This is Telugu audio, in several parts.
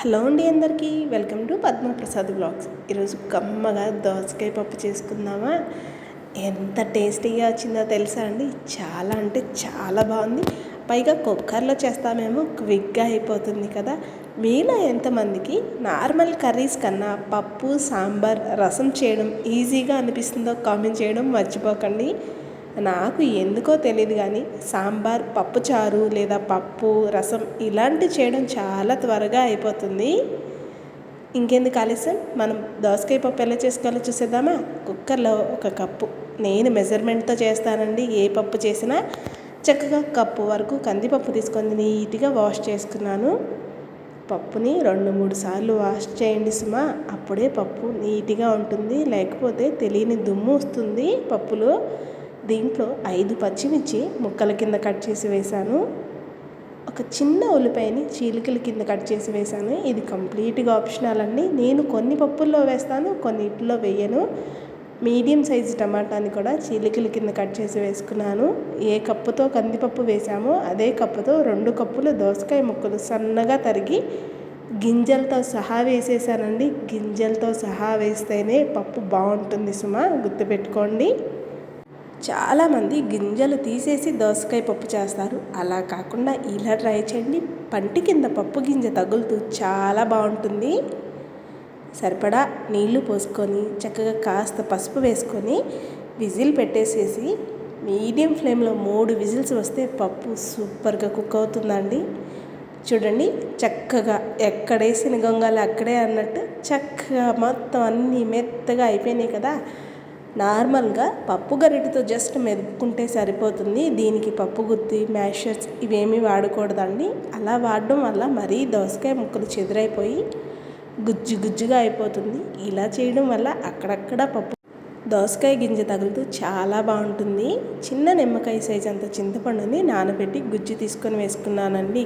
హలో అండి, అందరికీ వెల్కమ్ టు పద్మప్రసాద్ బ్లాగ్స్. ఈరోజు కమ్మగా దోసకాయ పప్పు చేసుకుందామా. ఎంత టేస్టీగా వచ్చిందో తెలుసా అండి. చాలా అంటే చాలా బాగుంది. పైగా కుక్కర్లో చేస్తామేమో క్విక్గా అయిపోతుంది కదా. మీలో ఎంతమందికి నార్మల్ కర్రీస్ కన్నా పప్పు, సాంబార్, రసం చేయడం ఈజీగా అనిపిస్తుందో కామెంట్ చేయడం మర్చిపోకండి. నాకు ఎందుకో తెలియదు కానీ సాంబార్, పప్పుచారు లేదా పప్పు, రసం ఇలాంటి చేయడం చాలా త్వరగా అయిపోతుంది. ఇంకెందుకు ఆలస్యం, మనం దోసకాయ పప్పు ఎలా చేసుకోవాలో చూసేద్దామా. కుక్కర్లో ఒక కప్పు, నేను మెజర్మెంట్తో చేస్తానండి. ఏ పప్పు చేసినా చక్కగా కప్పు వరకు కందిపప్పు తీసుకొని నీట్గా వాష్ చేసుకున్నాను. పప్పుని 2-3 సార్లు వాష్ చేయండి సుమా, అప్పుడే పప్పు నీట్గా ఉంటుంది. లేకపోతే తెలియని దుమ్ము వస్తుంది పప్పులో. దీంట్లో 5 పచ్చిమిర్చి ముక్కల కింద కట్ చేసి వేశాను. ఒక చిన్న ఉల్లిపాయని చీలికల కింద కట్ చేసి వేశాను. ఇది కంప్లీట్గా ఆప్షనల్ అండి. నేను కొన్ని పప్పుల్లో వేస్తాను, కొన్నిటిలో వేయను. మీడియం సైజు టమాటాని కూడా చీలికల కింద కట్ చేసి వేసుకున్నాను. ఏ కప్పుతో కందిపప్పు వేసామో అదే కప్పుతో 2 కప్పులు దోసకాయ ముక్కలు సన్నగా తరిగి గింజలతో సహా వేసేసానండి. గింజలతో సహా వేస్తేనే పప్పు బాగుంటుంది సుమా, గుర్తుపెట్టుకోండి. చాలామంది గింజలు తీసేసి దోసకాయ పప్పు చేస్తారు. అలా కాకుండా ఇలా ట్రై చేయండి. పంటి కింద పప్పు గింజ తగులుతూ చాలా బాగుంటుంది. సరిపడా నీళ్లు పోసుకొని చక్కగా కాస్త పసుపు వేసుకొని విజిల్ పెట్టేసేసి మీడియం ఫ్లేమ్లో 3 విజిల్స్ వస్తే పప్పు సూపర్గా కుక్ అవుతుందండి. చూడండి, చక్కగా ఎక్కడేసిన గొంగాలు అక్కడే అన్నట్టు చక్కగా మొత్తం అన్నీ మెత్తగా అయిపోయినాయి కదా. నార్మల్గా పప్పు గరిటెతో జస్ట్ మెదుపుకుంటే సరిపోతుంది. దీనికి పప్పు గుత్తి, మ్యాషర్స్ ఇవేమీ వాడకూడదండి. అలా వాడడం వల్ల మరీ దోసకాయ ముక్కలు చెదిరైపోయి గుజ్జు గుజ్జుగా అయిపోతుంది. ఇలా చేయడం వల్ల అక్కడక్కడ పప్పు దోసకాయ గింజ తగులుతూ చాలా బాగుంటుంది. చిన్న నిమ్మకాయ సైజ్ అంత చింతపండుని నానబెట్టి గుజ్జు తీసుకొని వేసుకున్నానండి.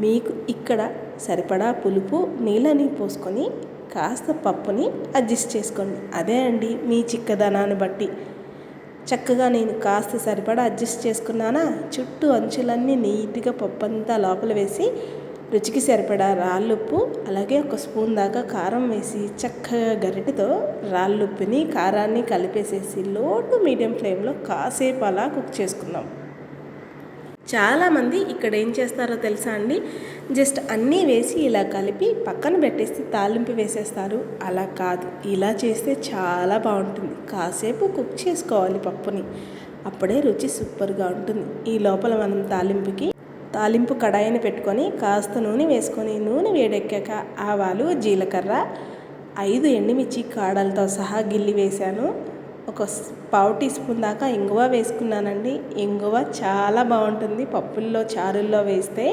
మీకు ఇక్కడ సరిపడా పులుపు నీళ్ళని పోసుకొని కాస్త పప్పుని అడ్జస్ట్ చేసుకోండి. అదే అండి మీ చిక్కదనాన్ని బట్టి. చక్కగా నేను కాస్త సరిపడా అడ్జస్ట్ చేసుకున్నానా. చుట్టూ అంచులన్నీ నీట్గా పప్పు అంతా లోపల వేసి రుచికి సరిపడా రాళ్ళుప్పు, అలాగే 1 స్పూన్ దాకా కారం వేసి చక్కగా గరిటెతో రాళ్ళుప్పుని కారాన్ని కలిపేసేసి లో టు మీడియం ఫ్లేమ్లో కాసేపు అలా కుక్ చేసుకుందాం. చాలామంది ఇక్కడ ఏం చేస్తారో తెలుసా అండి, జస్ట్ అన్నీ వేసి ఇలా కలిపి పక్కన పెట్టేసి తాలింపు వేసేస్తారు. అలా కాదు, ఇలా చేస్తే చాలా బాగుంటుంది. కాసేపు కుక్ చేసుకోవాలి పప్పుని, అప్పుడే రుచి సూపర్గా ఉంటుంది. ఈ లోపల మనం తాలింపు కడాయిని పెట్టుకొని కాస్త నూనె వేసుకొని నూనె వేడెక్కాక ఆవాలు, జీలకర్ర, 5 ఎండుమిర్చి కాడలతో సహా గిల్లి వేశాను. 1/4 టీ స్పూన్ దాకా ఇంగువ వేసుకున్నానండి. ఇంగువ చాలా బాగుంటుంది పప్పుల్లో, చారుల్లో వేస్తే.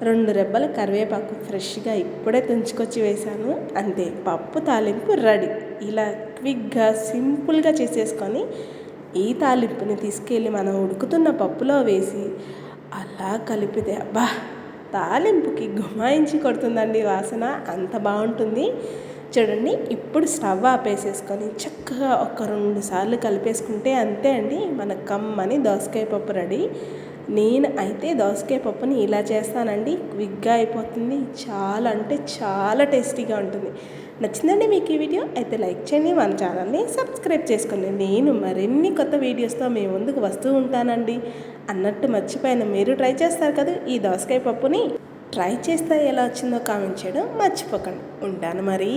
2 రెబ్బల కరివేపాకు ఫ్రెష్గా ఇప్పుడే తుంచుకొచ్చి వేశాను. అంతే, పప్పు తాలింపు రెడీ. ఇలా క్విక్గా సింపుల్గా చేసేసుకొని ఈ తాలింపుని తీసుకెళ్ళి మనం ఉడుకుతున్న పప్పులో వేసి అలా కలిపితే అబ్బా, తాలింపుకి గుమాయించి కొడుతుందండి వాసన, అంత బాగుంటుంది. చూడండి, ఇప్పుడు స్టవ్ ఆపేసేసుకొని చక్కగా 1-2 సార్లు కలిపేసుకుంటే అంతే అండి, మన కమ్మని దోసకాయ పప్పు రెడీ. నేను అయితే దోసకాయ పప్పుని ఇలా చేస్తానండి, క్విక్గా అయిపోతుంది. చాలా అంటే చాలా టేస్టీగా ఉంటుంది. నచ్చిందండి మీకు ఈ వీడియో? అయితే లైక్ చేయండి, మన ఛానల్ని సబ్స్క్రైబ్ చేసుకోండి. నేను మరిన్ని కొత్త వీడియోస్తో మీ ముందుకు వస్తూ ఉంటానండి. అన్నట్టు మర్చిపోయాను, మీరు ట్రై చేస్తారు కదా ఈ దోసకాయ పప్పుని. ట్రై చేస్తే ఎలా వచ్చిందో కామెంట్ చేయడం మర్చిపోకండి. ఉంటాను మరి.